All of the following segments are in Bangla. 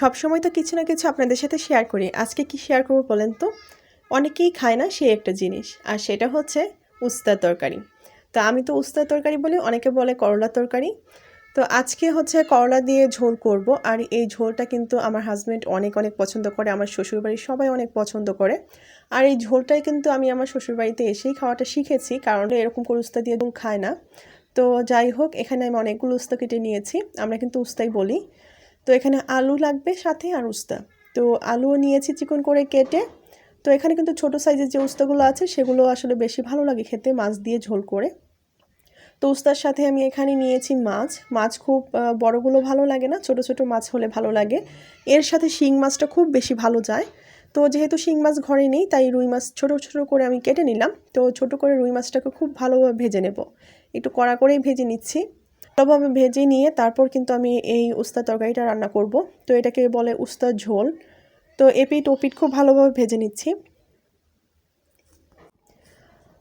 সবসময় তো কিছু না কিছু আপনাদের সাথে শেয়ার করি। আজকে কি শেয়ার করব বলেন তো? অনেকেই খায় না সেই একটা জিনিস, আর সেটা হচ্ছে উস্তার তরকারি। তো আমি তো উস্তার তরকারি বলি, অনেকে বলে করলার তরকারি। তো আজকে হচ্ছে করলা দিয়ে ঝোল করব, আর এই ঝোলটা কিন্তু আমার হাজব্যান্ড অনেক অনেক পছন্দ করে, আমার শ্বশুরবাড়ির সবাই অনেক পছন্দ করে। আর এই ঝোলটাই কিন্তু আমি আমার শ্বশুরবাড়িতে এসেই খাওয়াটা শিখেছি, কারণ এরকম করে উস্তা দিয়ে ঝোল খায় না। তো যাই হোক, এখানে আমি অনেকগুলো উস্তা কেটে নিয়েছি, আমরা কিন্তু উস্তাই বলি। তো এখানে আলু লাগবে সাথে, আর উস্তা। তো আলুও নিয়েছি চিকন করে কেটে। তো এখানে কিন্তু ছোট সাইজের যে উস্তাগুলো আছে সেগুলো আসলে বেশি ভালো লাগে খেতে, মাছ দিয়ে ঝোল করে। তো উস্তার সাথে আমি এখানে নিয়েছি মাছ খুব বড়গুলো ভালো লাগে না, ছোট ছোট মাছ হলে ভালো লাগে। এর সাথে শিং মাছটা খুব বেশি ভালো যায়। তো যেহেতু শিং মাছ ঘরে নেই, তাই রুই মাছ ছোট ছোট করে আমি কেটে নিলাম। তো ছোট করে রুই মাছটাকে খুব ভালোভাবে ভেজে নেব, একটু কড়া করেই ভেজে নিচ্ছি। ভালোভাবে ভেজে নিয়ে তারপর কিন্তু আমি এই উস্তার তরকারিটা রান্না করব। তো এটাকে বলে উস্তার ঝোল। তো এপিঠ ওপিঠ খুব ভালোভাবে ভেজে নিচ্ছি।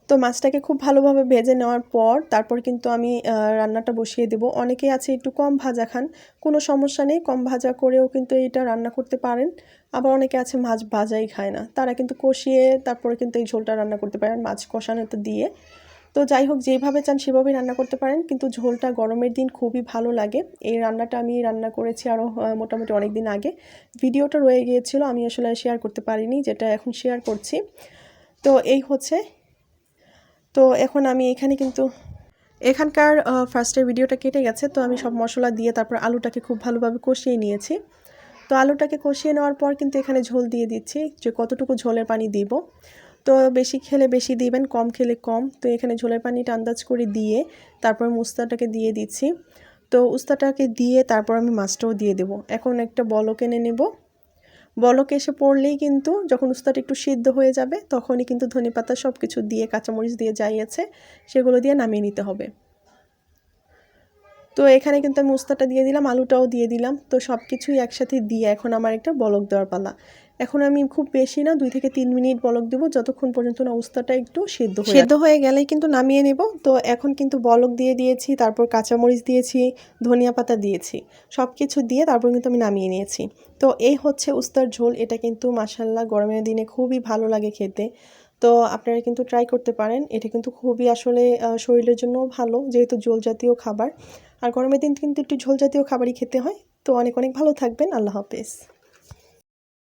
তো মাছটাকে খুব ভালোভাবে ভেজে নেওয়ার পর তারপর কিন্তু আমি রান্নাটা বসিয়ে দেব। অনেকেই আছে একটু কম ভাজা খান, কোনো সমস্যা নেই, কম ভাজা করেও কিন্তু এটা রান্না করতে পারেন। আবার অনেকে আছে মাছ ভাজাই খায় না, তারা কিন্তু কষিয়ে তারপরে কিন্তু এই ঝোলটা রান্না করতে পারেন মাছ কষানোতে দিয়ে। তো যাই হোক, যেভাবে চান সেভাবেই রান্না করতে পারেন, কিন্তু ঝোলটা গরমের দিন খুবই ভালো লাগে। এই রান্নাটা আমি রান্না করেছি আরও মোটামুটি অনেক দিন আগে, ভিডিওটা রয়ে গিয়েছিল, আমি আসলে শেয়ার করতে পারিনি, যেটা এখন শেয়ার করছি। তো এই হচ্ছে। তো এখন আমি এখানে কিন্তু এখানকার ফার্স্টের ভিডিওটা কেটে গেছে। তো আমি সব মশলা দিয়ে তারপর আলুটাকে খুব ভালোভাবে কষিয়ে নিয়েছি। তো আলুটাকে কষিয়ে নেওয়ার পর কিন্তু এখানে ঝোল দিয়ে দিচ্ছি, যে কতটুকু ঝোলের পানি দিব। তো বেশি খেলে বেশি দিবেন, কম খেলে কম। তো এখানে ঝোলের পানিটা আন্দাজ করে দিয়ে তারপর উস্তাটাকে দিয়ে দিচ্ছি। তো উস্তাটাকে দিয়ে তারপর আমি মাছটাও দিয়ে দেবো। এখন একটা বলক এনে নেব। বলক এসে পড়লেই কিন্তু, যখন উস্তাটা একটু সিদ্ধ হয়ে যাবে, তখনই কিন্তু ধনেপাতা সব কিছু দিয়ে কাঁচামরিচ দিয়ে যাই আছে সেগুলো দিয়ে নামিয়ে নিতে হবে। তো এখানে কিন্তু আমি উস্তাটা দিয়ে দিলাম, আলুটাও দিয়ে দিলাম। তো সব কিছুই একসাথে দিয়ে এখন আমার একটা বলক দেওয়ার পালা। এখন আমি খুব বেশি না, 2 থেকে 3 মিনিট বলক দেবো, যতক্ষণ পর্যন্ত না উস্তাটা একটু সেদ্ধ হয়ে গেলেই কিন্তু নামিয়ে নেব। তো এখন কিন্তু বলক দিয়ে দিয়েছি, তারপর কাঁচামরিচ দিয়েছি, ধনিয়া পাতা দিয়েছি, সব কিছু দিয়ে তারপর কিন্তু আমি নামিয়ে নিয়েছি। তো এই হচ্ছে উস্তার ঝোল। এটা কিন্তু মাশাআল্লাহ গরমের দিনে খুবই ভালো লাগে খেতে। তো আপনারা কিন্তু ট্রাই করতে পারেন, এটা কিন্তু খুবই আসলে শরীরের জন্যও ভালো, যেহেতু ঝোল জাতীয় খাবার। আর গরমের দিন কিন্তু একটু ঝোল জাতীয় খাবারই খেতে হয়। তো অনেক অনেক ভালো থাকবেন। আল্লাহ হাফেজ।